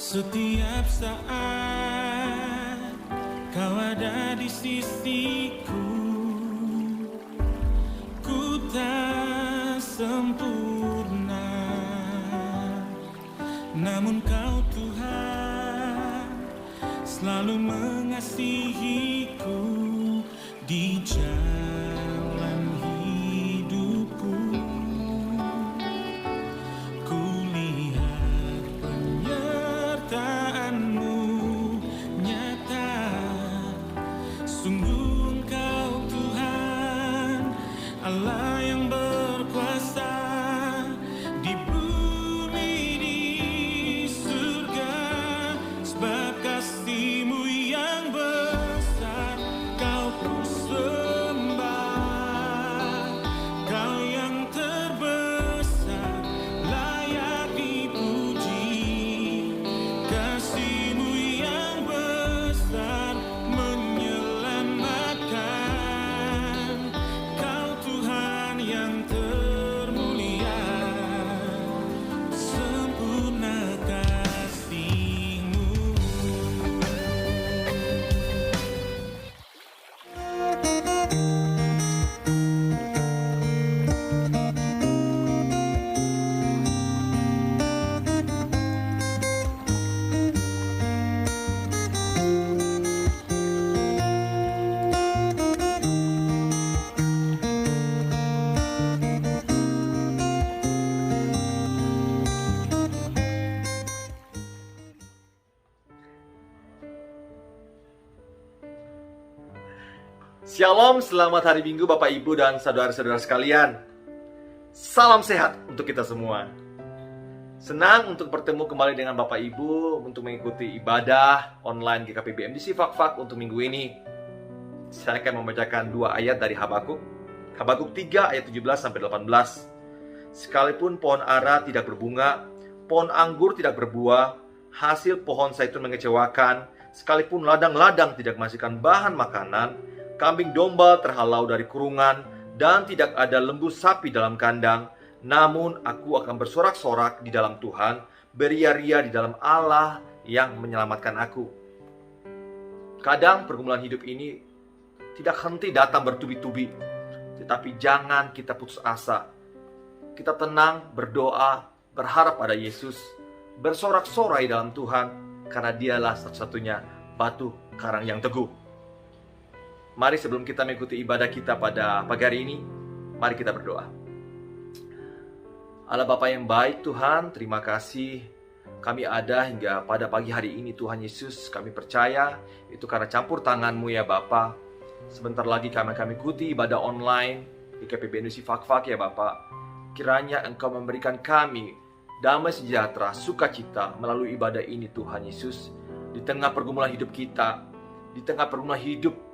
Setiap saat kau ada di sisiku, ku tak sempurna, namun kau Tuhan selalu mengasihiku di jalan hidupku. Ku lihat penyertaan-Mu nyata, sungguh Engkau Tuhan Allah yang berkuasa di bumi di surga. Sebab kasih-Mu yang besar Kau ku sembah, Kau yang terbesar layak dipuji. Kasih-Mu yang besar menyelamatkan, Kau Tuhan yang termulia, sempurna kasih-Mu. Shalom, selamat hari Minggu Bapak Ibu dan saudara-saudara sekalian. Salam sehat untuk kita semua. Senang untuk bertemu kembali dengan Bapak Ibu untuk mengikuti ibadah online GKP BMDC Fak-Fak untuk minggu ini. Saya akan membacakan 2 ayat dari Habakuk. Habakuk 3 ayat 17-18. Sekalipun pohon ara tidak berbunga, pohon anggur tidak berbuah, hasil pohon zaitun mengecewakan, sekalipun ladang-ladang tidak menghasilkan bahan makanan, kambing domba terhalau dari kurungan, dan tidak ada lembu sapi dalam kandang, namun aku akan bersorak-sorak di dalam Tuhan, beria-ria di dalam Allah yang menyelamatkan aku. Kadang pergumulan hidup ini tidak henti datang bertubi-tubi, tetapi jangan kita putus asa. Kita tenang, berdoa, berharap pada Yesus, bersorak-sorai dalam Tuhan, karena Dialah satu-satunya batu karang yang teguh. Mari sebelum kita mengikuti ibadah kita pada pagi hari ini, mari kita berdoa. Allah Bapa yang baik Tuhan, terima kasih kami ada hingga pada pagi hari ini Tuhan Yesus. Kami percaya itu karena campur tangan-Mu ya Bapa. Sebentar lagi kami akan mengikuti ibadah online di GKP BMDC Fak-Fak ya Bapa. Kiranya Engkau memberikan kami damai sejahtera, sukacita melalui ibadah ini Tuhan Yesus. Di tengah pergumulan hidup kita, di tengah pergumulan hidup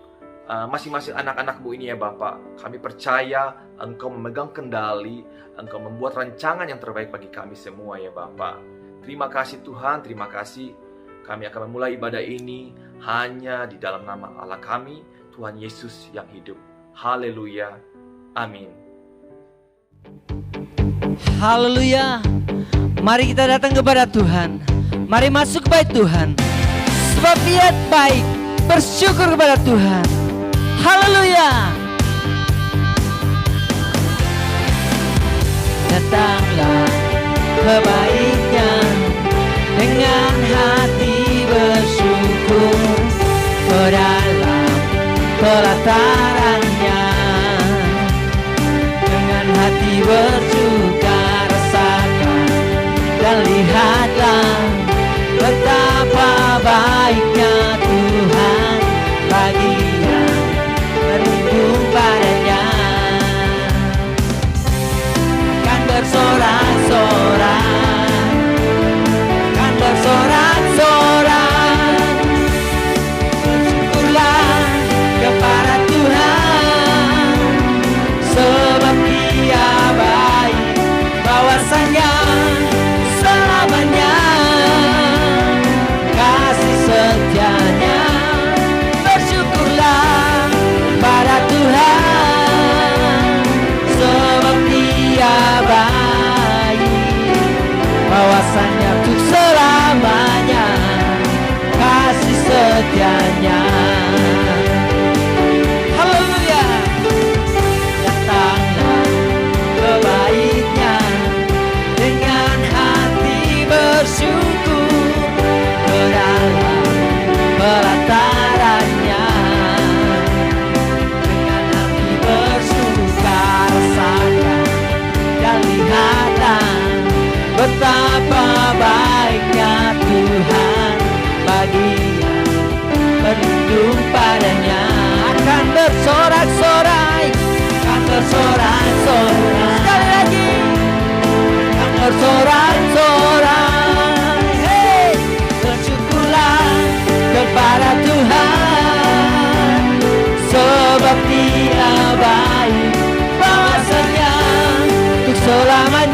masing-masing anak-anak-Mu ini ya Bapak, kami percaya Engkau memegang kendali, Engkau membuat rancangan yang terbaik bagi kami semua ya Bapak. Terima kasih Tuhan, terima kasih. Kami akan memulai ibadah ini hanya di dalam nama Allah kami, Tuhan Yesus yang hidup. Haleluya, amin. Haleluya. Mari kita datang kepada Tuhan. Mari masuk ke bait Tuhan. Sebab Dia baik. Bersyukur kepada Tuhan. Haleluya. Datanglah ke bait-Nya dengan hati bersyukur, ke dalam pelataran-Nya dengan hati bersuka. Rasakan dan lihatlah betapa baiknya Tuhan bagi yang berlindung padanya. Kan bersorak-sorak, kan bersorak-sorak, bersyukurlah kepada Tuhan, sebab Dia baik.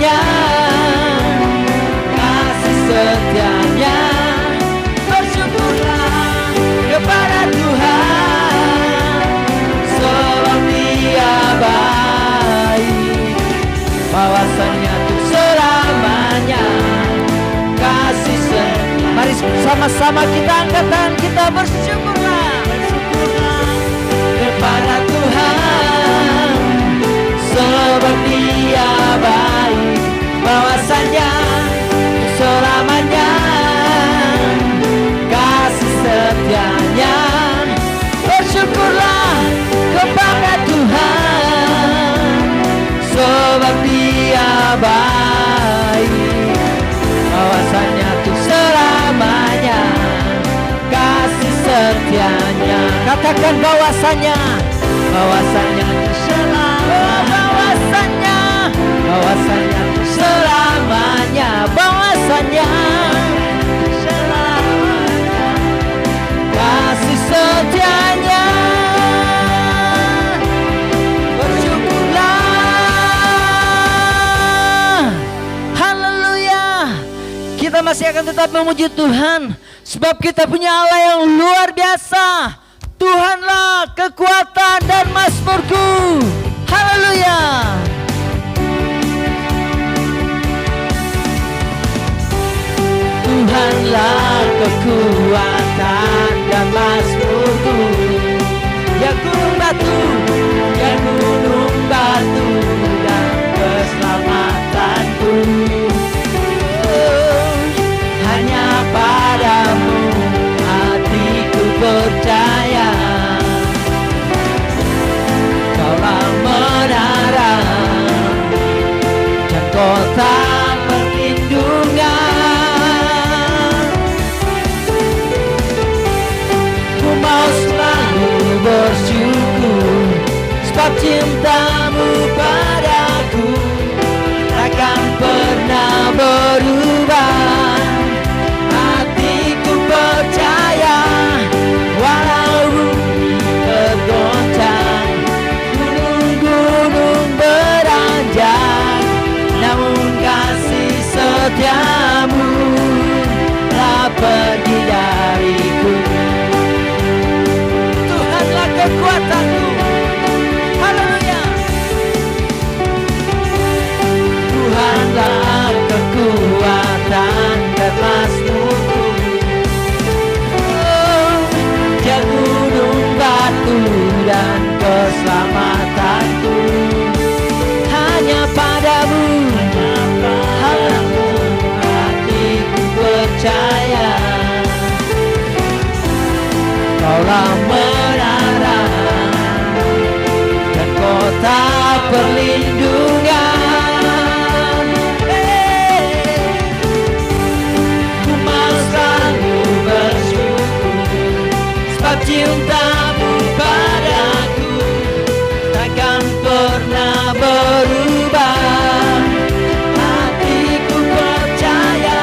setianya, kasih setianya. Bersyukurlah kepada Tuhan, sebab Dia baik, bahwasanya untuk selamanya kasih setianya. Mari sama-sama kita angkat tangan kita, bersyukurlah kepada Tuhan, sebab Dia baik, bahwasanya selamanya kasih setianya. Bersyukurlah kepada Tuhan, sebab Dia baik, bahwasanya untuk selamanya kasih setianya. Katakan bahwasanya untuk selamanya, bahwasanya untuk selamanya, bahwasanya selamanya kasih setianya. Bersyukurlah. Haleluya. Kita masih akan tetap memuji Tuhan, sebab kita punya Allah yang luar biasa. Tuhanlah kekuatan dan mazmurku. Haleluya. Tuhanlah kekuatan dan mazmurku. Ya gunung batu dan keselamatanku. Hanya padamu hatiku percaya, Kaulah menara dan kota perlindungan. Ku mau selalu bersyukur, sebab cintamu padaku takkan pernah berubah. Hatiku percaya, walau bumi bergoncang, gunung-gunung beranjak, namun kasih setiamu telah pergi dariku. Tuhanlah kekuatanku. Haleluya. Tuhanlah kekuatan dan mazmurku. Dia gunung batu dan keselamatanku. Hanya padamu hatiku percaya, Kaulah menara dan kota perlindungan. Ku mau selalu bersyukur, sebab cintamu padaku takkan pernah berubah. Hatiku percaya,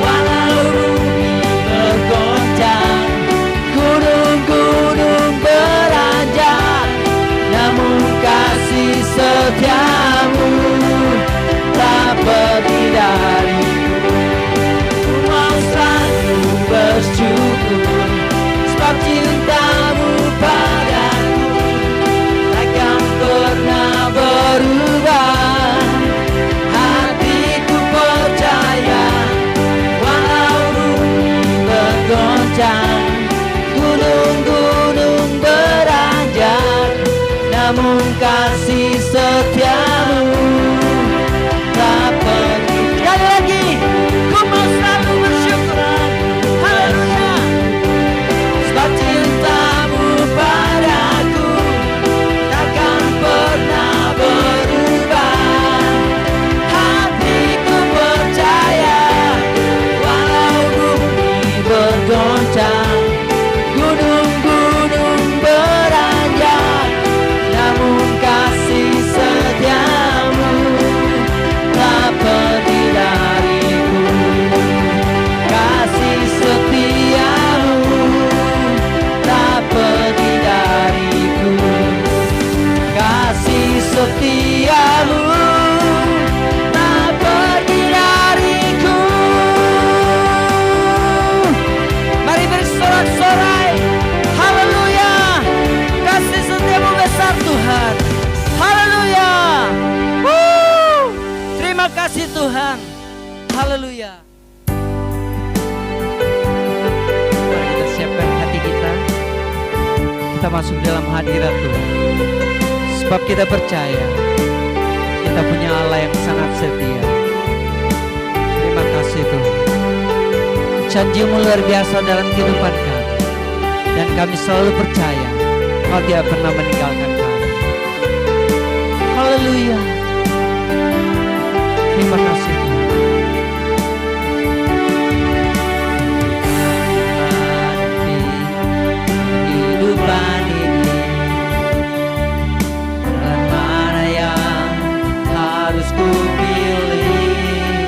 walau bumi bergoncang, gunung-gunung beranjak, namun kasih setiamu tak pergi dariku. Ku mau selalu bersyukur, sebab cintamu padaku takkan pernah berubah. Hatiku percaya, walau bumi bergoncang, gunung-gunung beranjak, namun kasih setiamu tak pergi. Sekali lagi, ku mau selalu bersyukur. Haleluya. Sebab cintamu padaku takkan pernah berubah. Hatiku percaya, walau bumi bergoncang, gunung-gunung beranjak, namun kasih setiamu tak pergi dariku. Kasih setiamu tak pergi dariku. Kasih setiamu Haleluya. Mari kita siapkan hati kita. Kita masuk dalam hadirat Tuhan. Sebab kita percaya kita punya Allah yang sangat setia. Terima kasih Tuhan. Janji-Mu luar biasa dalam kehidupan kami. Dan kami selalu percaya Kau tidak pernah meninggalkan kami. Haleluya. Terima kasih Tuhan. Kehidupan ini, jalan mana yang harus ku pilih?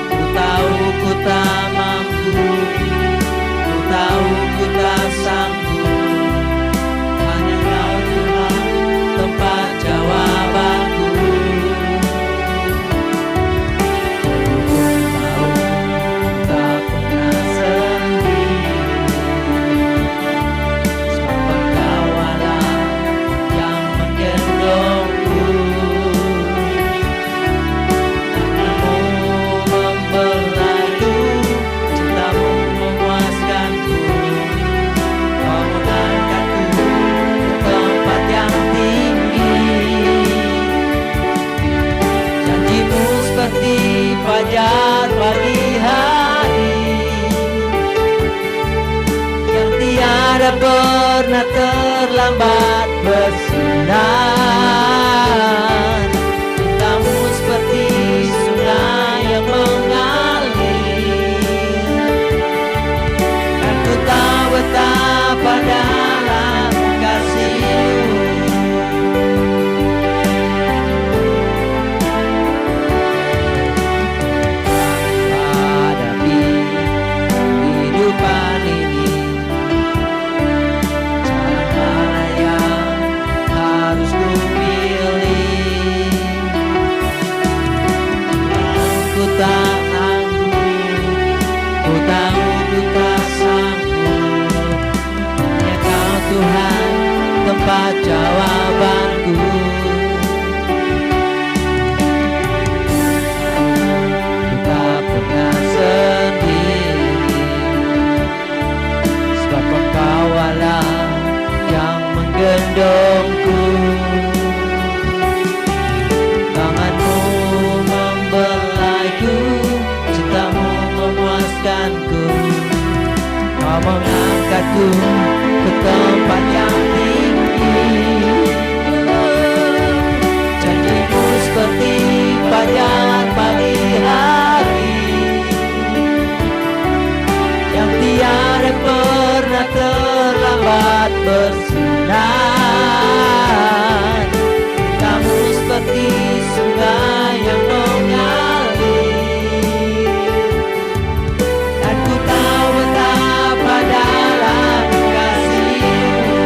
Ku tahu ku tak mampu, ku tahu ku tak sanggup. Hanya Kau Tuhan tempat jawabanku. Ku tahu tak pernah sendiri. Sebab Engkau Allah yang menggendongku. Tangan-Mu membelaiku, cinta-Mu memuaskanku. Kau mengangkatku ke tempat yang tinggi. Janji-Mu seperti fajar pagi hari, yang tiada pernah terlambat bersinar. Cinta-Mu seperti sungai yang mengalir, dan ku tahu betapa dalam kasih-Mu. Hadapi kehidupan ini, jalan mana yang harus ku pilih? Ku tak sanggup, ku tahu ku tak sanggup. Hanya Kau Tuhan tempat jawabanku. Ku tak pernah sendiri, sebab Engkau Allah yang menggendongku. Tangan-Mu membelaiku, cinta-Mu memuaskanku. Kau mengangkatku ke tempat yang tinggi. Janji-Mu seperti fajar pagi hari, yang tiada pernah terlambat bersinar. Kamu seperti sungai yang mengalir, dan ku tahu betapa dalam kasih-Mu.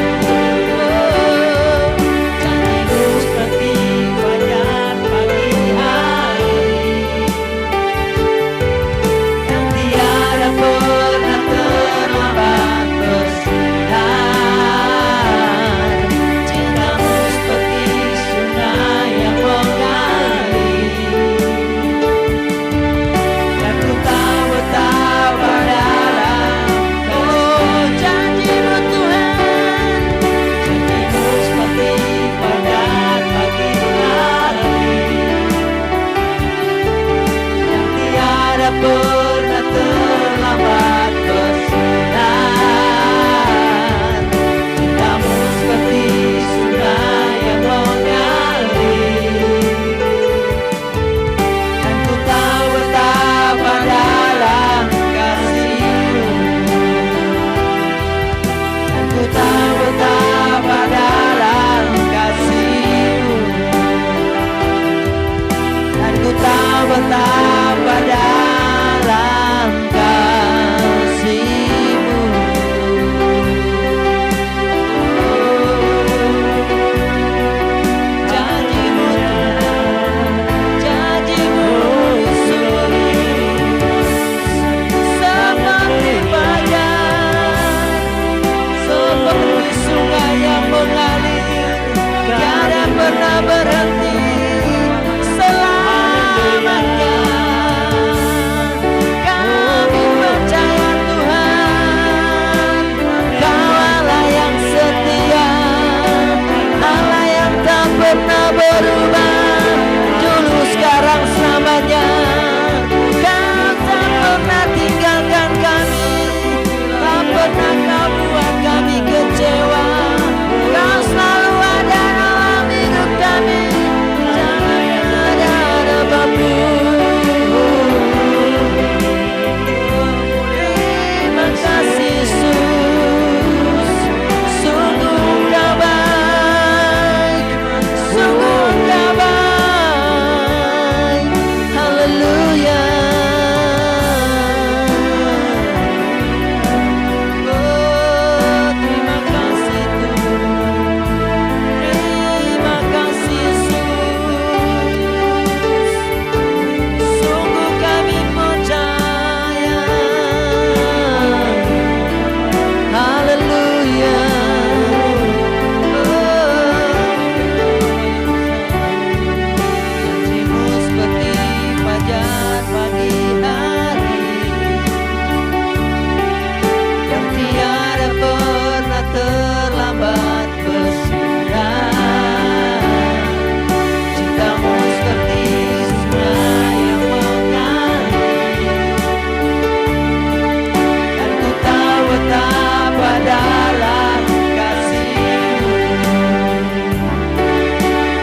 Janji-Mu seperti fajar pagi hari, yang tiada pernah terlambat bersinar. Cinta-Mu seperti sungai yang mengalir, dan ku tahu betapa dalam kasih-Mu. Janji-Mu Tuhan, janji-Mu seperti fajar pagi hari, yang tiada pernah terlambat bersinar. Cinta-Mu seperti sungai yang mengalir, dan ku tahu betapa dalam kasih-Mu. Dan ku tahu betapa dalam kasih-Mu. Dan ku tahu betapa dalam kasih-Mu. Janji-Mu Tuhan, janji-Mu sungguh seperti fajar, seperti sungai yang mengalir, tiada pernah berhenti. Selamatkan berubah, dulu sekarang selamanya. Kau tak pernah tinggalkan kami, tak pernah kau buat kami kecewa. Kau selalu ada dalam hidup kami, jangan ada apapun. Terima kasih Yesus, sungguh Kau baik, sungguh Kau baik. Haleluya. Oh, terima kasih Tuhan, terima kasih Yesus, sungguh kami percaya. Haleluya. Janjimu seperti fajar pagi hari, yang tiada pernah terlambat bersinar. Cintamu seperti sungai yang mengalir, dan ku tahu betapa dalam kasih-Mu.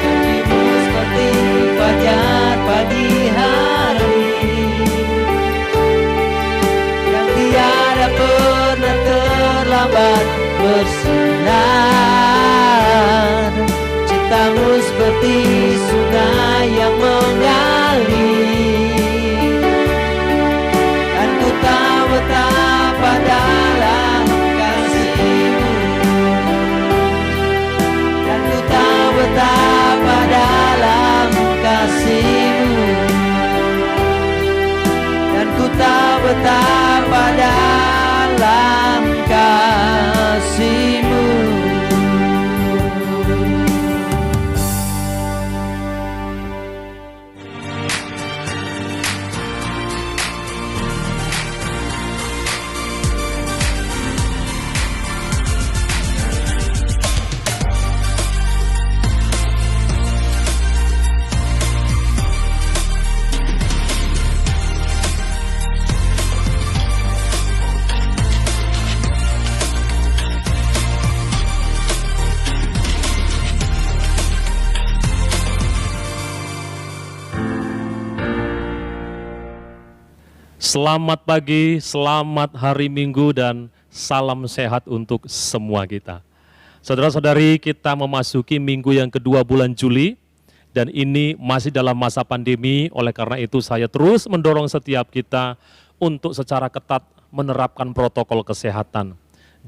Janji-Mu seperti fajar pagi hari, yang tiada pernah terlambat bersinar. Cintamu seperti sungai yang mengalir, dan ku tahu betapa dalam kasih-Mu, dan ku tahu betapa dalam kasih-Mu, dan ku tahu betapa dalam kasih-Mu. Selamat pagi, selamat hari Minggu, dan salam sehat untuk semua kita. Saudara-saudari, kita memasuki minggu yang kedua bulan Juli, dan ini masih dalam masa pandemi. Oleh karena itu saya terus mendorong setiap kita untuk secara ketat menerapkan protokol kesehatan.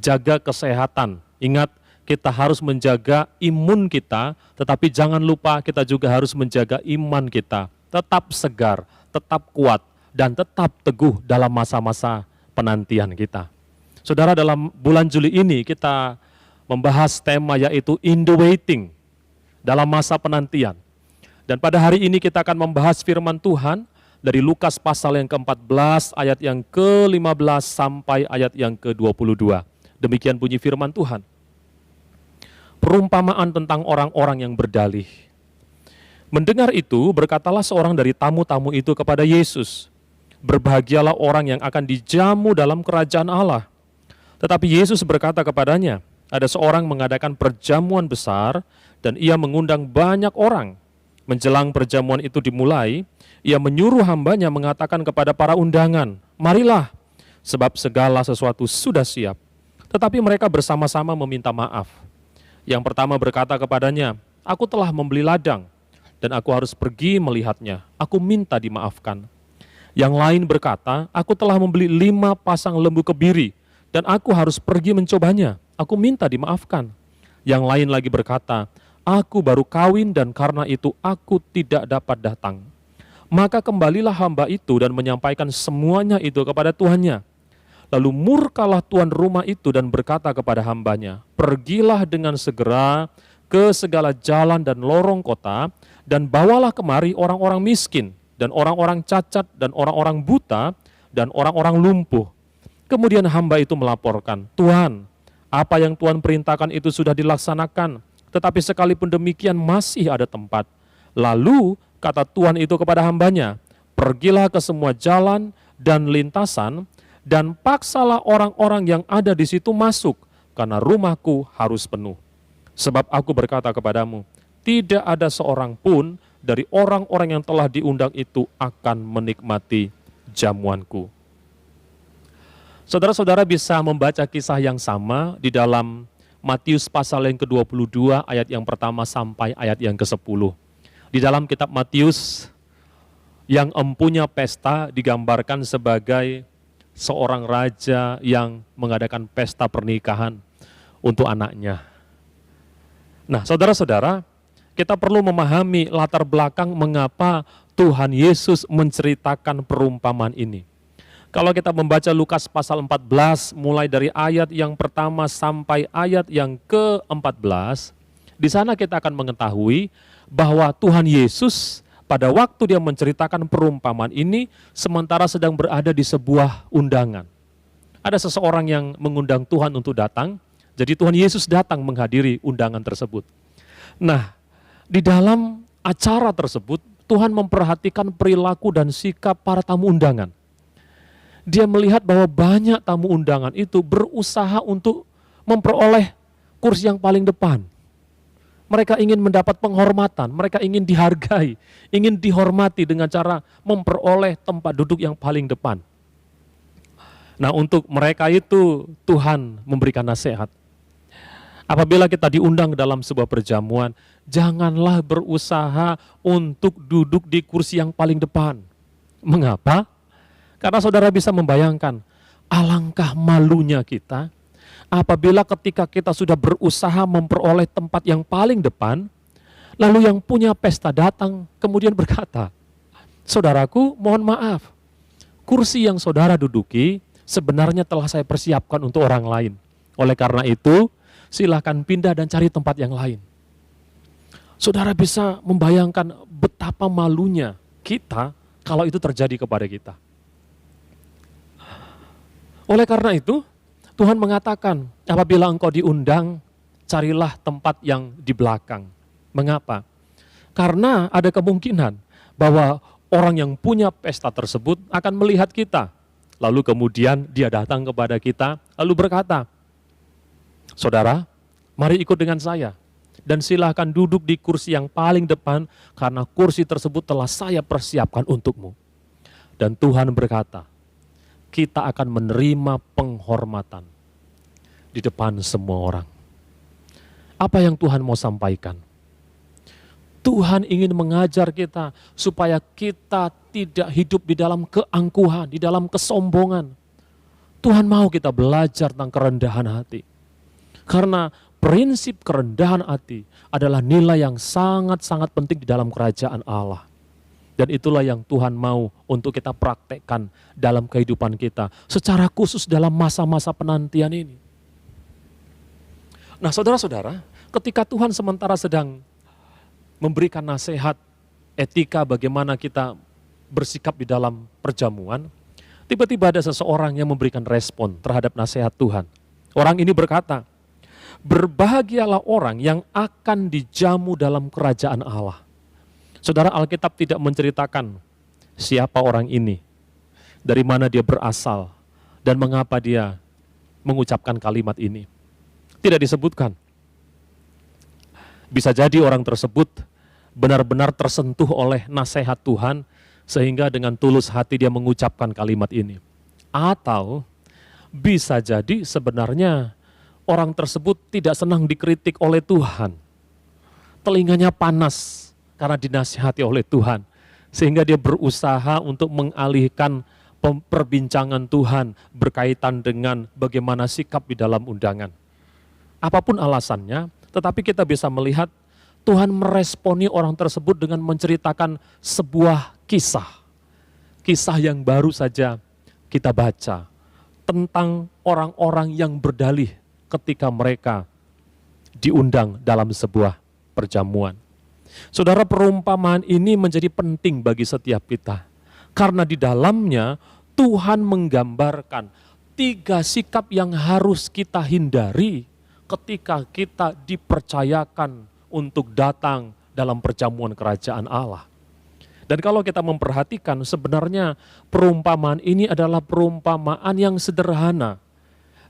Jaga kesehatan, ingat kita harus menjaga imun kita, tetapi jangan lupa kita juga harus menjaga iman kita. Tetap segar, tetap kuat, dan tetap teguh dalam masa-masa penantian kita. Saudara, dalam bulan Juli ini kita membahas tema yaitu in the waiting, dalam masa penantian. Dan pada hari ini kita akan membahas firman Tuhan dari Lukas pasal yang ke-14 ayat yang ke-15 sampai ayat yang ke-22. Demikian bunyi firman Tuhan. Perumpamaan tentang orang-orang yang berdalih. Mendengar itu, berkatalah seorang dari tamu-tamu itu kepada Yesus, "Berbahagialah orang yang akan dijamu dalam kerajaan Allah." Tetapi Yesus berkata kepadanya, "Ada seorang mengadakan perjamuan besar dan ia mengundang banyak orang. Menjelang perjamuan itu dimulai, ia menyuruh hambanya mengatakan kepada para undangan, 'Marilah, sebab segala sesuatu sudah siap.' Tetapi mereka bersama-sama meminta maaf. Yang pertama berkata kepadanya, 'Aku telah membeli ladang dan aku harus pergi melihatnya. Aku minta dimaafkan.' Yang lain berkata, 'Aku telah membeli 5 pasang lembu kebiri, dan aku harus pergi mencobanya. Aku minta dimaafkan.' Yang lain lagi berkata, 'Aku baru kawin dan karena itu aku tidak dapat datang.' Maka kembalilah hamba itu dan menyampaikan semuanya itu kepada tuannya. Lalu murkalah tuan rumah itu dan berkata kepada hambanya, 'Pergilah dengan segera ke segala jalan dan lorong kota, dan bawalah kemari orang-orang miskin, dan orang-orang cacat, dan orang-orang buta, dan orang-orang lumpuh.' Kemudian hamba itu melaporkan, 'Tuhan, apa yang Tuhan perintahkan itu sudah dilaksanakan, tetapi sekalipun demikian masih ada tempat. Lalu kata Tuhan itu kepada hambanya, pergilah ke semua jalan dan lintasan, dan paksalah orang-orang yang ada di situ masuk, karena rumahku harus penuh. Sebab aku berkata kepadamu, tidak ada seorang pun dari orang-orang yang telah diundang itu akan menikmati jamuanku. Saudara-saudara bisa membaca kisah yang sama di dalam Matius pasal yang ke-22 ayat yang pertama sampai ayat yang ke-10. Di dalam kitab Matius, yang empunya pesta digambarkan sebagai seorang raja yang mengadakan pesta pernikahan untuk anaknya. Nah, saudara-saudara, kita perlu memahami latar belakang mengapa Tuhan Yesus menceritakan perumpamaan ini. Kalau kita membaca Lukas pasal 14, mulai dari ayat yang pertama sampai ayat yang ke-14, di sana kita akan mengetahui bahwa Tuhan Yesus pada waktu dia menceritakan perumpamaan ini, sementara sedang berada di sebuah undangan. Ada seseorang yang mengundang Tuhan untuk datang, jadi Tuhan Yesus datang menghadiri undangan tersebut. Nah, di dalam acara tersebut, Tuhan memperhatikan perilaku dan sikap para tamu undangan. Dia melihat bahwa banyak tamu undangan itu berusaha untuk memperoleh kursi yang paling depan. Mereka ingin mendapat penghormatan, mereka ingin dihargai, ingin dihormati dengan cara memperoleh tempat duduk yang paling depan. Nah, untuk mereka itu Tuhan memberikan nasihat. Apabila kita diundang dalam sebuah perjamuan, janganlah berusaha untuk duduk di kursi yang paling depan. Mengapa? Karena saudara bisa membayangkan, alangkah malunya kita apabila ketika kita sudah berusaha memperoleh tempat yang paling depan, lalu yang punya pesta datang kemudian berkata, saudaraku mohon maaf, kursi yang saudara duduki sebenarnya telah saya persiapkan untuk orang lain. Oleh karena itu, silakan pindah dan cari tempat yang lain. Saudara bisa membayangkan betapa malunya kita kalau itu terjadi kepada kita. Oleh karena itu, Tuhan mengatakan, apabila engkau diundang, carilah tempat yang di belakang. Mengapa? Karena ada kemungkinan bahwa orang yang punya pesta tersebut akan melihat kita. Lalu kemudian dia datang kepada kita, lalu berkata, saudara, mari ikut dengan saya. Dan silahkan duduk di kursi yang paling depan, karena kursi tersebut telah saya persiapkan untukmu. Dan Tuhan berkata, kita akan menerima penghormatan di depan semua orang. Apa yang Tuhan mau sampaikan? Tuhan ingin mengajar kita supaya kita tidak hidup di dalam keangkuhan, di dalam kesombongan. Tuhan mau kita belajar tentang kerendahan hati. Karena prinsip kerendahan hati adalah nilai yang sangat-sangat penting di dalam kerajaan Allah. Dan itulah yang Tuhan mau untuk kita praktekkan dalam kehidupan kita. Secara khusus dalam masa-masa penantian ini. Nah, saudara-saudara, ketika Tuhan sementara sedang memberikan nasihat etika bagaimana kita bersikap di dalam perjamuan, tiba-tiba ada seseorang yang memberikan respon terhadap nasihat Tuhan. Orang ini berkata, berbahagialah orang yang akan dijamu dalam kerajaan Allah. Saudara, Alkitab tidak menceritakan siapa orang ini, dari mana dia berasal, dan mengapa dia mengucapkan kalimat ini. Tidak disebutkan. Bisa jadi orang tersebut benar-benar tersentuh oleh nasihat Tuhan, sehingga dengan tulus hati dia mengucapkan kalimat ini. Atau bisa jadi sebenarnya orang tersebut tidak senang dikritik oleh Tuhan. Telinganya panas karena dinasihati oleh Tuhan. Sehingga dia berusaha untuk mengalihkan perbincangan Tuhan berkaitan dengan bagaimana sikap di dalam undangan. Apapun alasannya, tetapi kita bisa melihat Tuhan meresponi orang tersebut dengan menceritakan sebuah kisah. Kisah yang baru saja kita baca tentang orang-orang yang berdalih ketika mereka diundang dalam sebuah perjamuan. Saudara, perumpamaan ini menjadi penting bagi setiap kita. Karena di dalamnya Tuhan menggambarkan 3 sikap yang harus kita hindari ketika kita dipercayakan untuk datang dalam perjamuan kerajaan Allah. Dan kalau kita memperhatikan, sebenarnya perumpamaan ini adalah perumpamaan yang sederhana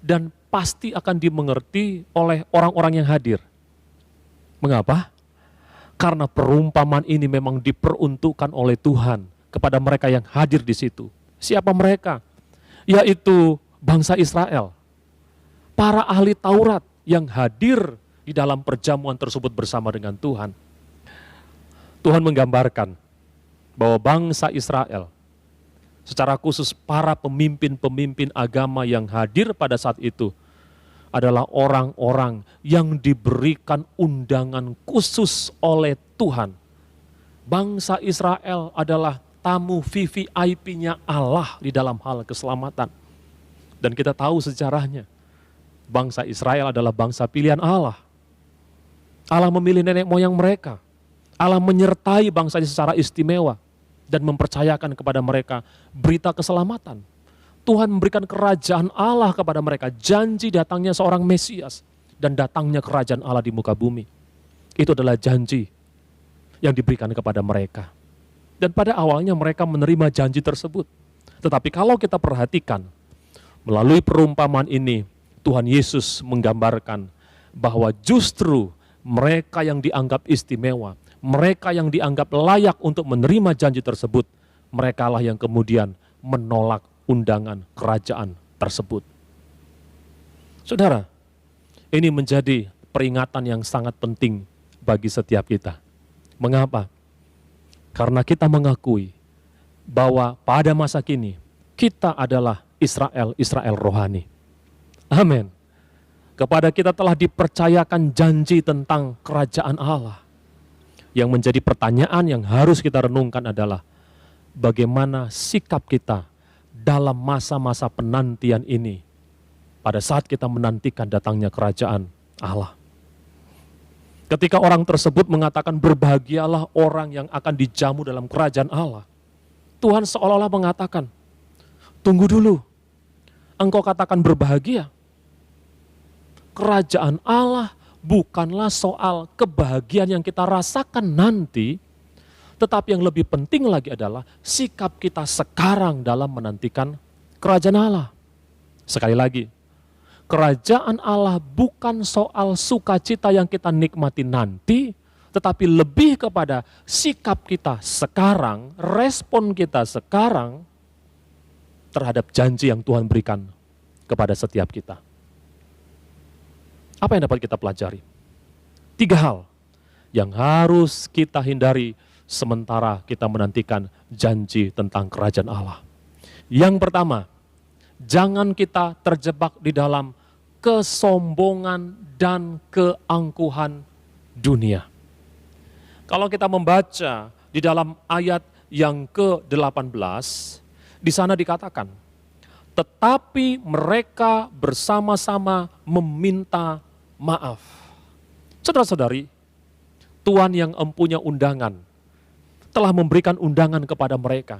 dan pasti akan dimengerti oleh orang-orang yang hadir. Mengapa? Karena perumpamaan ini memang diperuntukkan oleh Tuhan kepada mereka yang hadir di situ. Siapa mereka? Yaitu bangsa Israel. Para ahli Taurat yang hadir di dalam perjamuan tersebut bersama dengan Tuhan. Tuhan menggambarkan bahwa bangsa Israel, secara khusus para pemimpin-pemimpin agama yang hadir pada saat itu, adalah orang-orang yang diberikan undangan khusus oleh Tuhan. Bangsa Israel adalah tamu VVIP-nya Allah di dalam hal keselamatan. Dan kita tahu sejarahnya, bangsa Israel adalah bangsa pilihan Allah. Allah memilih nenek moyang mereka. Allah menyertai bangsa ini secara istimewa dan mempercayakan kepada mereka berita keselamatan. Tuhan memberikan kerajaan Allah kepada mereka, janji datangnya seorang Mesias dan datangnya kerajaan Allah di muka bumi. Itu adalah janji yang diberikan kepada mereka. Dan pada awalnya mereka menerima janji tersebut. Tetapi kalau kita perhatikan, melalui perumpamaan ini, Tuhan Yesus menggambarkan bahwa justru mereka yang dianggap istimewa, mereka yang dianggap layak untuk menerima janji tersebut, merekalah yang kemudian menolak undangan kerajaan tersebut. Saudara, ini menjadi peringatan yang sangat penting bagi setiap kita. Mengapa? Karena kita mengakui bahwa pada masa kini kita adalah Israel rohani. Amin. Kepada kita telah dipercayakan janji tentang kerajaan Allah. Yang menjadi pertanyaan yang harus kita renungkan adalah bagaimana sikap kita dalam masa-masa penantian ini pada saat kita menantikan datangnya kerajaan Allah. Ketika orang tersebut mengatakan berbahagialah orang yang akan dijamu dalam kerajaan Allah, Tuhan seolah-olah mengatakan, tunggu dulu, engkau katakan berbahagia. Kerajaan Allah bukanlah soal kebahagiaan yang kita rasakan nanti, tetapi yang lebih penting lagi adalah sikap kita sekarang dalam menantikan kerajaan Allah. Sekali lagi, kerajaan Allah bukan soal sukacita yang kita nikmati nanti, tetapi lebih kepada sikap kita sekarang, respon kita sekarang terhadap janji yang Tuhan berikan kepada setiap kita. Apa yang dapat kita pelajari? 3 hal yang harus kita hindari sementara kita menantikan janji tentang kerajaan Allah. Yang pertama, jangan kita terjebak di dalam kesombongan dan keangkuhan dunia. Kalau kita membaca di dalam ayat yang ke-18, di sana dikatakan, tetapi mereka bersama-sama meminta maaf. Saudara-saudari, Tuhan yang empunya undangan telah memberikan undangan kepada mereka.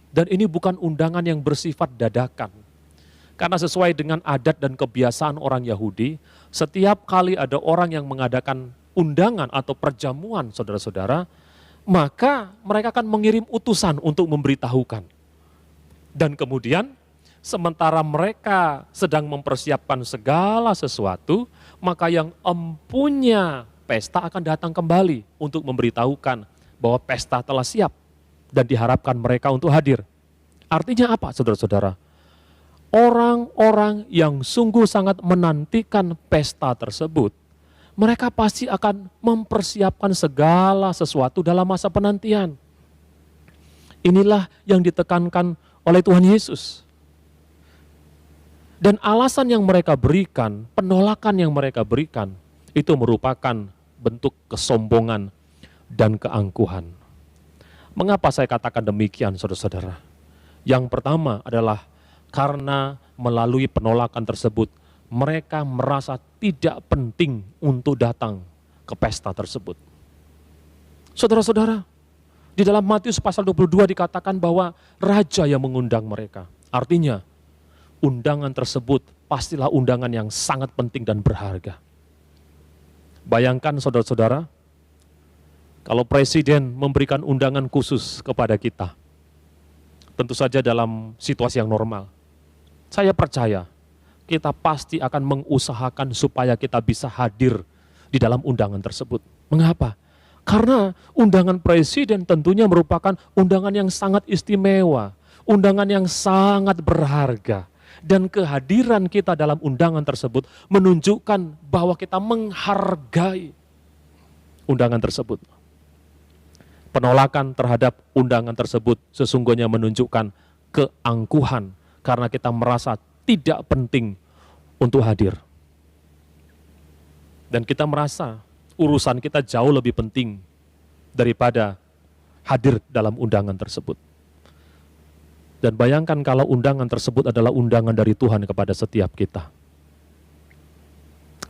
Dan ini bukan undangan yang bersifat dadakan. Karena sesuai dengan adat dan kebiasaan orang Yahudi, setiap kali ada orang yang mengadakan undangan atau perjamuan saudara-saudara, maka mereka akan mengirim utusan untuk memberitahukan. Dan kemudian sementara mereka sedang mempersiapkan segala sesuatu, maka yang empunya pesta akan datang kembali untuk memberitahukan bahwa pesta telah siap dan diharapkan mereka untuk hadir. Artinya apa saudara-saudara? Orang-orang yang sungguh sangat menantikan pesta tersebut, mereka pasti akan mempersiapkan segala sesuatu dalam masa penantian. Inilah yang ditekankan oleh Tuhan Yesus. Dan alasan yang mereka berikan, penolakan yang mereka berikan, itu merupakan bentuk kesombongan dan keangkuhan. Mengapa saya katakan demikian, saudara-saudara? Yang pertama adalah karena melalui penolakan tersebut, mereka merasa tidak penting untuk datang ke pesta tersebut. Saudara-saudara, di dalam Matius pasal 22 dikatakan bahwa raja yang mengundang mereka. Artinya, undangan tersebut pastilah undangan yang sangat penting dan berharga. Bayangkan saudara-saudara, kalau presiden memberikan undangan khusus kepada kita, tentu saja dalam situasi yang normal, saya percaya kita pasti akan mengusahakan supaya kita bisa hadir di dalam undangan tersebut. Mengapa? Karena undangan presiden tentunya merupakan undangan yang sangat istimewa, undangan yang sangat berharga. Dan kehadiran kita dalam undangan tersebut menunjukkan bahwa kita menghargai undangan tersebut. Penolakan terhadap undangan tersebut sesungguhnya menunjukkan keangkuhan karena kita merasa tidak penting untuk hadir. Dan kita merasa urusan kita jauh lebih penting daripada hadir dalam undangan tersebut. Dan bayangkan kalau undangan tersebut adalah undangan dari Tuhan kepada setiap kita.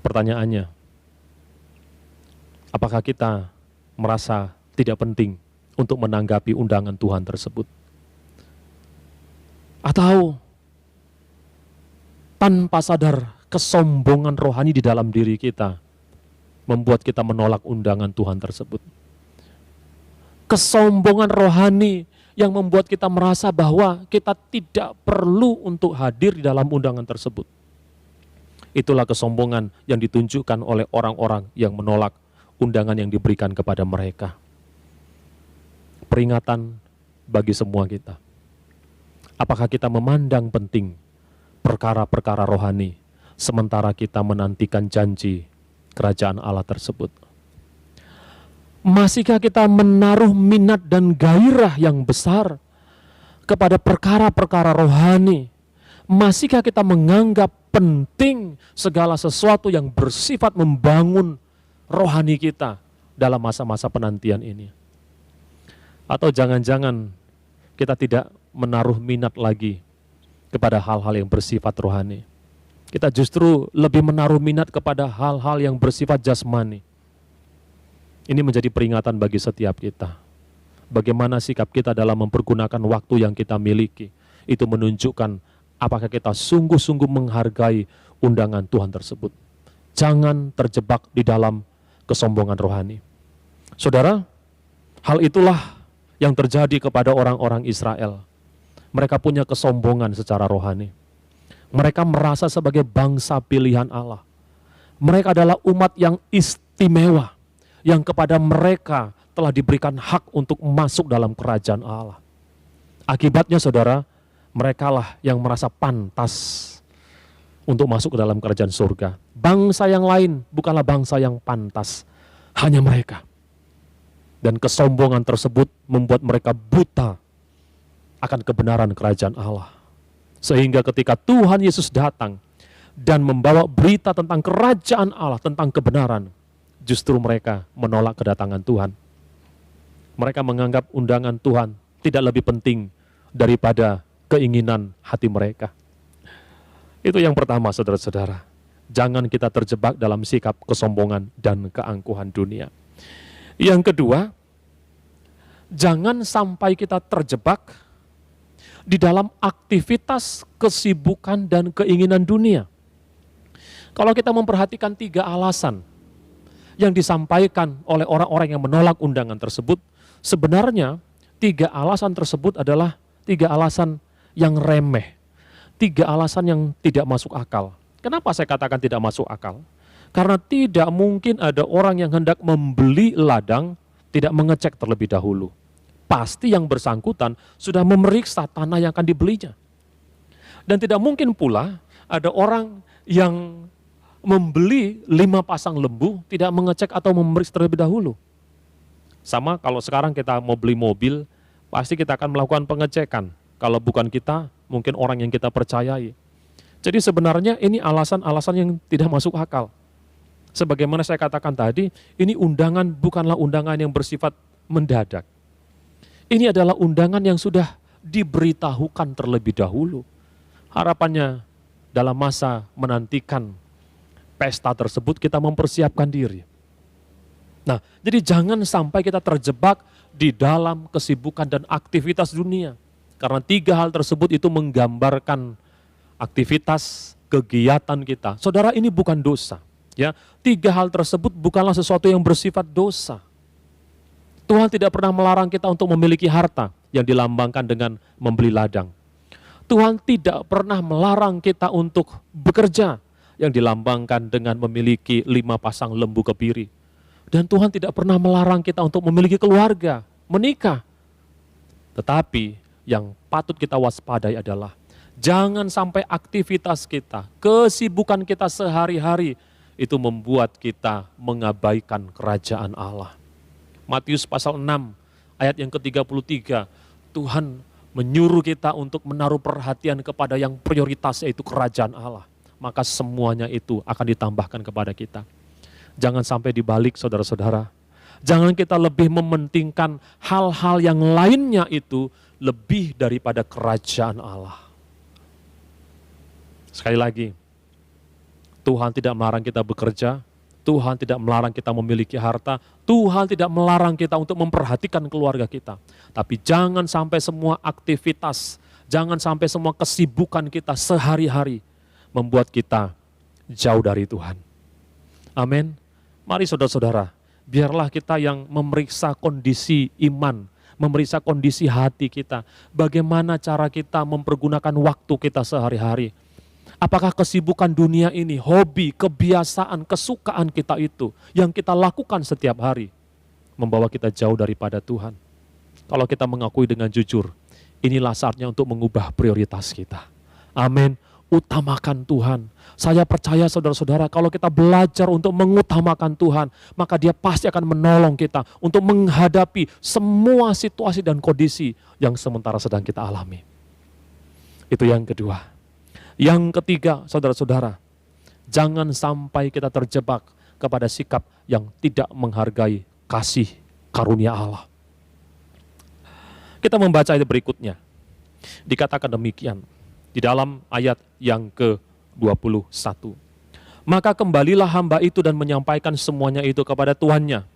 Pertanyaannya, apakah kita merasa tidak penting untuk menanggapi undangan Tuhan tersebut? Atau tanpa sadar kesombongan rohani di dalam diri kita membuat kita menolak undangan Tuhan tersebut? Kesombongan rohani yang membuat kita merasa bahwa kita tidak perlu untuk hadir di dalam undangan tersebut. Itulah kesombongan yang ditunjukkan oleh orang-orang yang menolak undangan yang diberikan kepada mereka. Peringatan bagi semua kita. Apakah kita memandang penting perkara-perkara rohani sementara kita menantikan janji kerajaan Allah tersebut? Masihkah kita menaruh minat dan gairah yang besar kepada perkara-perkara rohani? Masihkah kita menganggap penting segala sesuatu yang bersifat membangun rohani kita dalam masa-masa penantian ini? Atau jangan-jangan kita tidak menaruh minat lagi kepada hal-hal yang bersifat rohani? Kita justru lebih menaruh minat kepada hal-hal yang bersifat jasmani. Ini menjadi peringatan bagi setiap kita. Bagaimana sikap kita dalam mempergunakan waktu yang kita miliki. Itu menunjukkan apakah kita sungguh-sungguh menghargai undangan Tuhan tersebut. Jangan terjebak di dalam kesombongan rohani. Saudara, hal itulah yang terjadi kepada orang-orang Israel. Mereka punya kesombongan secara rohani. Mereka merasa sebagai bangsa pilihan Allah. Mereka adalah umat yang istimewa, yang kepada mereka telah diberikan hak untuk masuk dalam kerajaan Allah. Akibatnya saudara, merekalah yang merasa pantas untuk masuk ke dalam kerajaan surga. Bangsa yang lain bukanlah bangsa yang pantas, hanya mereka. Dan kesombongan tersebut membuat mereka buta akan kebenaran kerajaan Allah. Sehingga ketika Tuhan Yesus datang dan membawa berita tentang kerajaan Allah, tentang kebenaran, justru mereka menolak kedatangan Tuhan. Mereka menganggap undangan Tuhan tidak lebih penting daripada keinginan hati mereka. Itu yang pertama, saudara-saudara. Jangan kita terjebak dalam sikap kesombongan dan keangkuhan dunia. Yang kedua, jangan sampai kita terjebak di dalam aktivitas, kesibukan, dan keinginan dunia. Kalau kita memperhatikan 3 alasan yang disampaikan oleh orang-orang yang menolak undangan tersebut, sebenarnya 3 alasan tersebut adalah 3 alasan yang remeh, 3 alasan yang tidak masuk akal. Kenapa saya katakan tidak masuk akal? Karena tidak mungkin ada orang yang hendak membeli ladang tidak mengecek terlebih dahulu. Pasti yang bersangkutan sudah memeriksa tanah yang akan dibelinya. Dan tidak mungkin pula ada orang yang membeli 5 pasang lembu tidak mengecek atau memeriksa terlebih dahulu. Sama kalau sekarang kita mau beli mobil, pasti kita akan melakukan pengecekan. Kalau bukan kita, mungkin orang yang kita percayai. Jadi sebenarnya ini alasan-alasan yang tidak masuk akal. Sebagaimana saya katakan tadi, ini undangan bukanlah undangan yang bersifat mendadak. Ini adalah undangan yang sudah diberitahukan terlebih dahulu. Harapannya dalam masa menantikan pesta tersebut kita mempersiapkan diri. Nah, jadi jangan sampai kita terjebak di dalam kesibukan dan aktivitas dunia. Karena 3 hal tersebut itu menggambarkan aktivitas, kegiatan kita. Saudara, ini bukan dosa. Ya, 3 hal tersebut bukanlah sesuatu yang bersifat dosa. Tuhan tidak pernah melarang kita untuk memiliki harta yang dilambangkan dengan membeli ladang. Tuhan tidak pernah melarang kita untuk bekerja yang dilambangkan dengan memiliki 5 pasang lembu kebiri. Dan Tuhan tidak pernah melarang kita untuk memiliki keluarga, menikah. Tetapi yang patut kita waspadai adalah jangan sampai aktivitas kita, kesibukan kita sehari-hari itu membuat kita mengabaikan kerajaan Allah. Matius pasal 6 ayat yang ke-33, Tuhan menyuruh kita untuk menaruh perhatian kepada yang prioritas yaitu kerajaan Allah. Maka semuanya itu akan ditambahkan kepada kita. Jangan sampai dibalik saudara-saudara. Jangan kita lebih mementingkan hal-hal yang lainnya itu lebih daripada kerajaan Allah. Sekali lagi, Tuhan tidak melarang kita bekerja, Tuhan tidak melarang kita memiliki harta, Tuhan tidak melarang kita untuk memperhatikan keluarga kita. Tapi jangan sampai semua aktivitas, jangan sampai semua kesibukan kita sehari-hari membuat kita jauh dari Tuhan. Amin. Mari saudara-saudara, biarlah kita yang memeriksa kondisi iman, memeriksa kondisi hati kita. Bagaimana cara kita mempergunakan waktu kita sehari-hari. Apakah kesibukan dunia ini, hobi, kebiasaan, kesukaan kita itu yang kita lakukan setiap hari membawa kita jauh daripada Tuhan. Kalau kita mengakui dengan jujur, inilah saatnya untuk mengubah prioritas kita. Amin. Utamakan Tuhan. Saya percaya saudara-saudara, kalau kita belajar untuk mengutamakan Tuhan, maka Dia pasti akan menolong kita untuk menghadapi semua situasi dan kondisi yang sementara sedang kita alami. Itu yang kedua. Yang ketiga, saudara-saudara, jangan sampai kita terjebak kepada sikap yang tidak menghargai kasih karunia Allah. Kita membaca ayat berikutnya. Dikatakan demikian di dalam ayat yang ke-21. Maka kembalilah hamba itu dan menyampaikan semuanya itu kepada tuannya.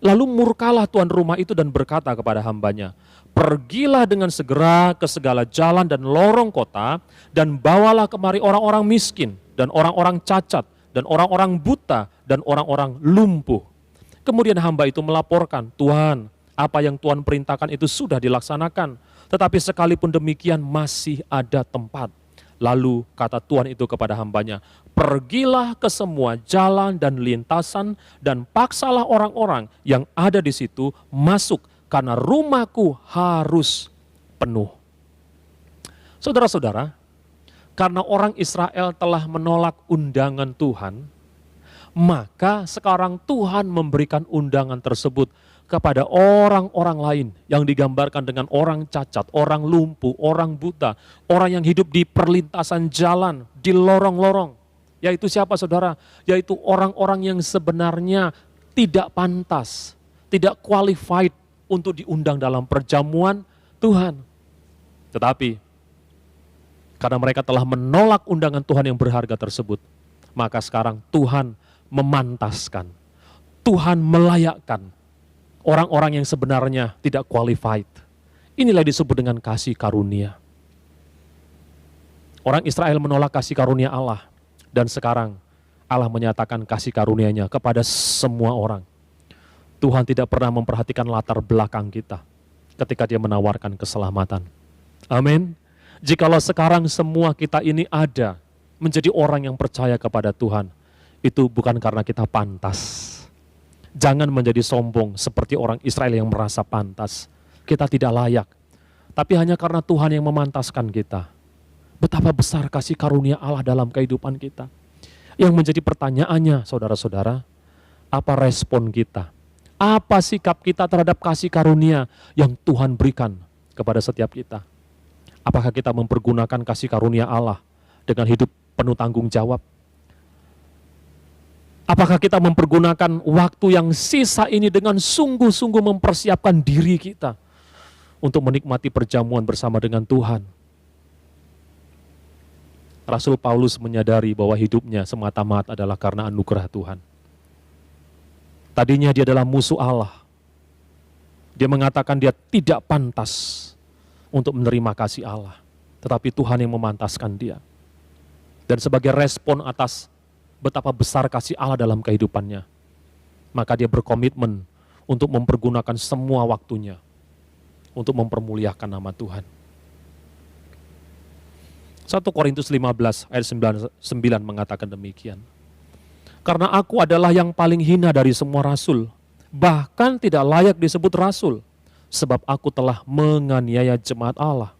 Lalu murkalah tuan rumah itu dan berkata kepada hambanya, pergilah dengan segera ke segala jalan dan lorong kota, dan bawalah kemari orang-orang miskin, dan orang-orang cacat, dan orang-orang buta, dan orang-orang lumpuh. Kemudian hamba itu melaporkan, Tuhan, apa yang Tuhan perintahkan itu sudah dilaksanakan, tetapi sekalipun demikian masih ada tempat. Lalu kata Tuhan itu kepada hambanya, pergilah ke semua jalan dan lintasan dan paksalah orang-orang yang ada di situ masuk karena rumahku harus penuh. Saudara-saudara, karena orang Israel telah menolak undangan Tuhan, maka sekarang Tuhan memberikan undangan tersebut kepada orang-orang lain yang digambarkan dengan orang cacat, orang lumpuh, orang buta, orang yang hidup di perlintasan jalan, di lorong-lorong. Yaitu siapa saudara? Yaitu orang-orang yang sebenarnya tidak pantas, tidak qualified untuk diundang dalam perjamuan Tuhan. Tetapi karena mereka telah menolak undangan Tuhan yang berharga tersebut, maka sekarang Tuhan memantaskan, Tuhan melayakkan orang-orang yang sebenarnya tidak qualified. Inilah disebut dengan kasih karunia. Orang Israel menolak kasih karunia Allah, dan sekarang Allah menyatakan kasih karunia-Nya kepada semua orang. Tuhan tidak pernah memperhatikan latar belakang kita ketika Dia menawarkan keselamatan. Amin. Jikalau sekarang semua kita ini ada menjadi orang yang percaya kepada Tuhan, itu bukan karena kita pantas. Jangan menjadi sombong seperti orang Israel yang merasa pantas. Kita tidak layak. Tapi hanya karena Tuhan yang memantaskan kita. Betapa besar kasih karunia Allah dalam kehidupan kita. Yang menjadi pertanyaannya, saudara-saudara, apa respon kita? Apa sikap kita terhadap kasih karunia yang Tuhan berikan kepada setiap kita? Apakah kita mempergunakan kasih karunia Allah dengan hidup penuh tanggung jawab? Apakah kita mempergunakan waktu yang sisa ini dengan sungguh-sungguh mempersiapkan diri kita untuk menikmati perjamuan bersama dengan Tuhan? Rasul Paulus menyadari bahwa hidupnya semata-mata adalah karena anugerah Tuhan. Tadinya dia adalah musuh Allah. Dia mengatakan dia tidak pantas untuk menerima kasih Allah. Tetapi Tuhan yang memantaskan dia. Dan sebagai respon atas betapa besar kasih Allah dalam kehidupannya. Maka dia berkomitmen untuk mempergunakan semua waktunya untuk mempermuliakan nama Tuhan. 1 Korintus 15 ayat 9 mengatakan demikian. Karena aku adalah yang paling hina dari semua rasul, bahkan tidak layak disebut rasul, sebab aku telah menganiaya jemaat Allah.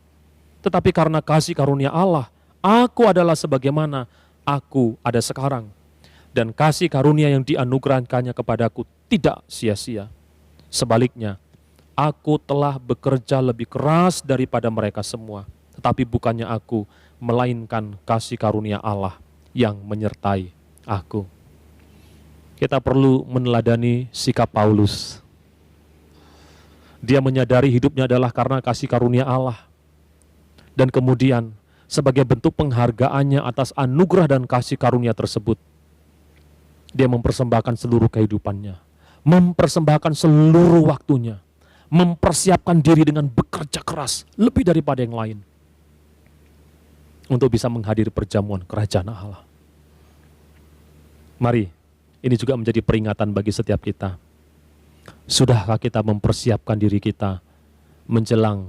Tetapi karena kasih karunia Allah, aku adalah sebagaimana aku ada sekarang. Dan kasih karunia yang dianugerahkannya kepadaku tidak sia-sia. Sebaliknya, aku telah bekerja lebih keras daripada mereka semua. Tetapi bukannya aku, melainkan kasih karunia Allah yang menyertai aku. Kita perlu meneladani sikap Paulus. Dia menyadari hidupnya adalah karena kasih karunia Allah. Dan kemudian sebagai bentuk penghargaannya atas anugerah dan kasih karunia tersebut, dia mempersembahkan seluruh kehidupannya, mempersembahkan seluruh waktunya, mempersiapkan diri dengan bekerja keras lebih daripada yang lain untuk bisa menghadiri perjamuan kerajaan Allah. Mari, ini juga menjadi peringatan bagi setiap kita. Sudahkah kita mempersiapkan diri kita menjelang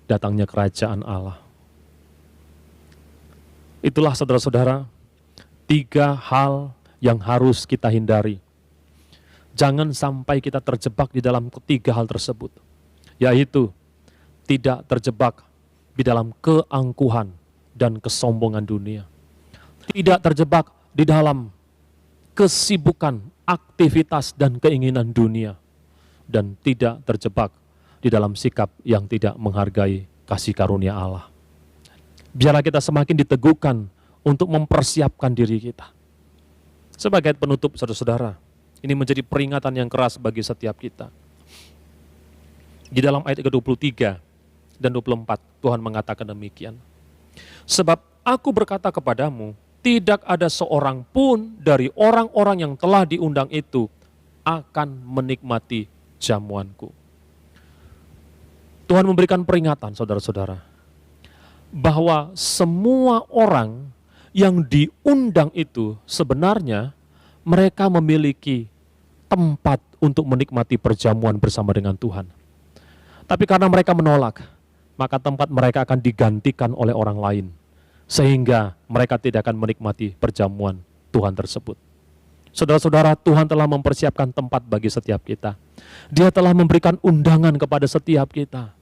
datangnya kerajaan Allah? Itulah saudara-saudara, 3 hal yang harus kita hindari. Jangan sampai kita terjebak di dalam ketiga hal tersebut, yaitu tidak terjebak di dalam keangkuhan dan kesombongan dunia. Tidak terjebak di dalam kesibukan, aktivitas, dan keinginan dunia. Dan tidak terjebak di dalam sikap yang tidak menghargai kasih karunia Allah. Biarlah kita semakin diteguhkan untuk mempersiapkan diri kita. Sebagai penutup, saudara-saudara, ini menjadi peringatan yang keras bagi setiap kita. Di dalam ayat ke-23 dan 24, Tuhan mengatakan demikian. Sebab aku berkata kepadamu, tidak ada seorang pun dari orang-orang yang telah diundang itu akan menikmati jamuanku. Tuhan memberikan peringatan, saudara-saudara, bahwa semua orang yang diundang itu sebenarnya mereka memiliki tempat untuk menikmati perjamuan bersama dengan Tuhan. Tapi karena mereka menolak, maka tempat mereka akan digantikan oleh orang lain, sehingga mereka tidak akan menikmati perjamuan Tuhan tersebut. Saudara-saudara, Tuhan telah mempersiapkan tempat bagi setiap kita. Dia telah memberikan undangan kepada setiap kita.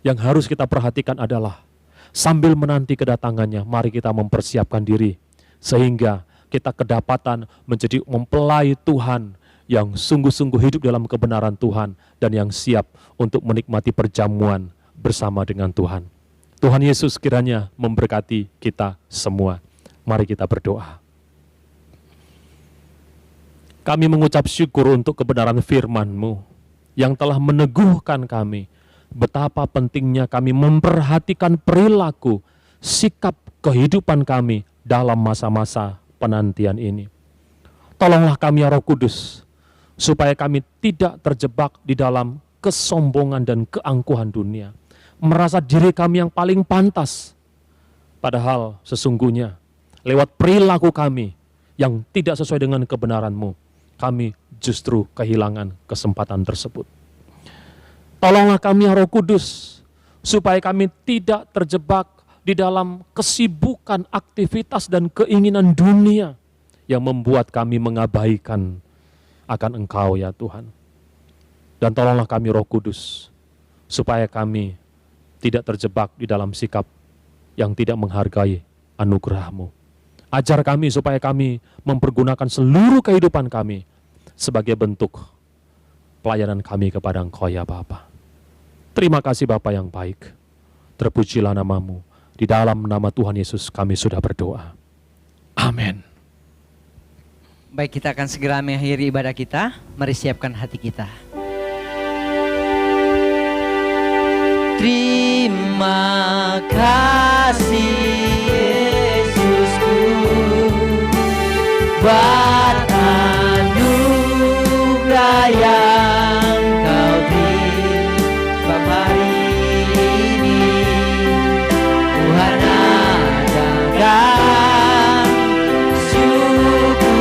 Yang harus kita perhatikan adalah sambil menanti kedatangannya, mari kita mempersiapkan diri sehingga kita kedapatan menjadi mempelai Tuhan yang sungguh-sungguh hidup dalam kebenaran Tuhan dan yang siap untuk menikmati perjamuan bersama dengan Tuhan. Tuhan Yesus kiranya memberkati kita semua. Mari kita berdoa. Kami mengucap syukur untuk kebenaran firman-Mu yang telah meneguhkan kami betapa pentingnya kami memperhatikan perilaku, sikap kehidupan kami dalam masa-masa penantian ini. Tolonglah kami ya Roh Kudus, supaya kami tidak terjebak di dalam kesombongan dan keangkuhan dunia. Merasa diri kami yang paling pantas, padahal sesungguhnya lewat perilaku kami yang tidak sesuai dengan kebenaran-Mu, kami justru kehilangan kesempatan tersebut. Tolonglah kami ya Roh Kudus, supaya kami tidak terjebak di dalam kesibukan, aktivitas, dan keinginan dunia yang membuat kami mengabaikan akan Engkau ya Tuhan. Dan tolonglah kami Roh Kudus, supaya kami tidak terjebak di dalam sikap yang tidak menghargai anugerah-Mu. Ajar kami supaya kami mempergunakan seluruh kehidupan kami sebagai bentuk pelayanan kami kepada Engkau ya Bapa. Terima kasih Bapa yang baik. Terpujilah nama-Mu. Di dalam nama Tuhan Yesus kami sudah berdoa. Amin. Baik, kita akan segera mengakhiri ibadah kita. Mari siapkan hati kita. Terima kasih Yesusku buat anugerah yang Kau beri hari ini. Tuhan adakan syukur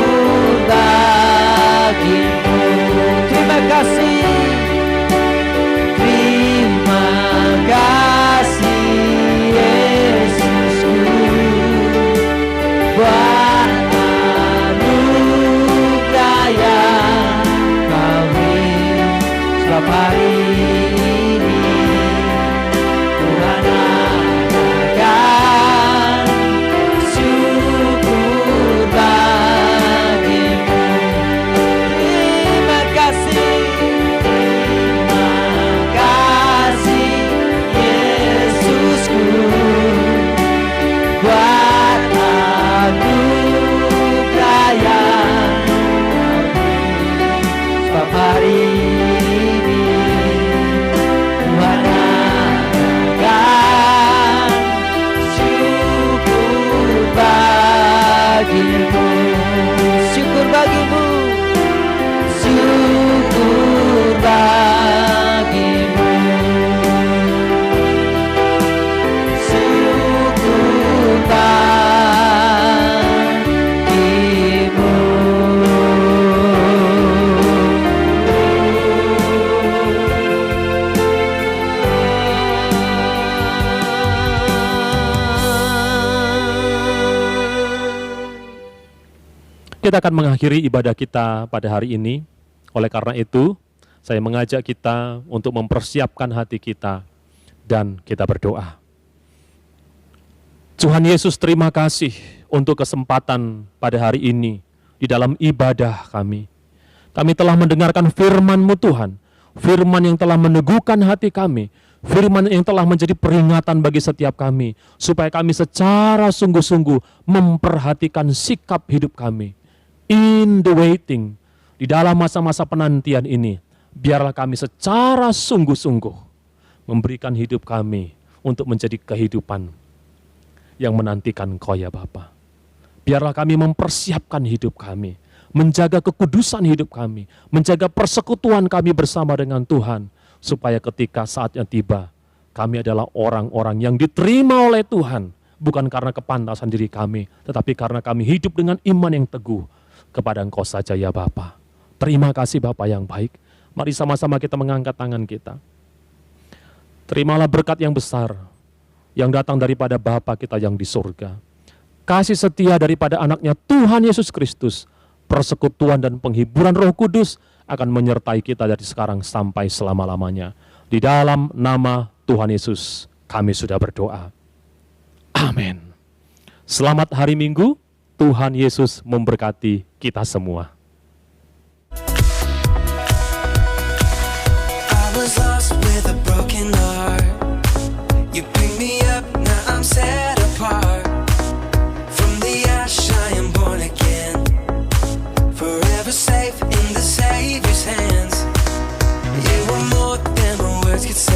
kita akan mengakhiri ibadah kita pada hari ini. Oleh karena itu, saya mengajak kita untuk mempersiapkan hati kita dan kita berdoa. Tuhan Yesus, terima kasih untuk kesempatan pada hari ini di dalam ibadah kami. Kami telah mendengarkan firman-Mu Tuhan, firman yang telah meneguhkan hati kami, firman yang telah menjadi peringatan bagi setiap kami, supaya kami secara sungguh-sungguh memperhatikan sikap hidup kami. In the waiting, di dalam masa-masa penantian ini, biarlah kami secara sungguh-sungguh memberikan hidup kami untuk menjadi kehidupan yang menantikan Engkau ya Bapa. Biarlah kami mempersiapkan hidup kami, menjaga kekudusan hidup kami, menjaga persekutuan kami bersama dengan Tuhan, supaya ketika saatnya tiba, kami adalah orang-orang yang diterima oleh Tuhan, bukan karena kepantasan diri kami, tetapi karena kami hidup dengan iman yang teguh kepada Engkau saja ya Bapa. Terima kasih Bapa yang baik. Mari sama-sama kita mengangkat tangan kita. Terimalah berkat yang besar yang datang daripada Bapa kita yang di surga. Kasih setia daripada anaknya Tuhan Yesus Kristus, persekutuan dan penghiburan Roh Kudus akan menyertai kita dari sekarang sampai selama-lamanya. Di dalam nama Tuhan Yesus kami sudah berdoa. Amin. Selamat hari Minggu, Tuhan Yesus memberkati kita semua. I was lost with a broken heart. You picked me up, now I'm set apart. From the ash I am born again, forever safe in the Savior's hands. You were more than my words could say.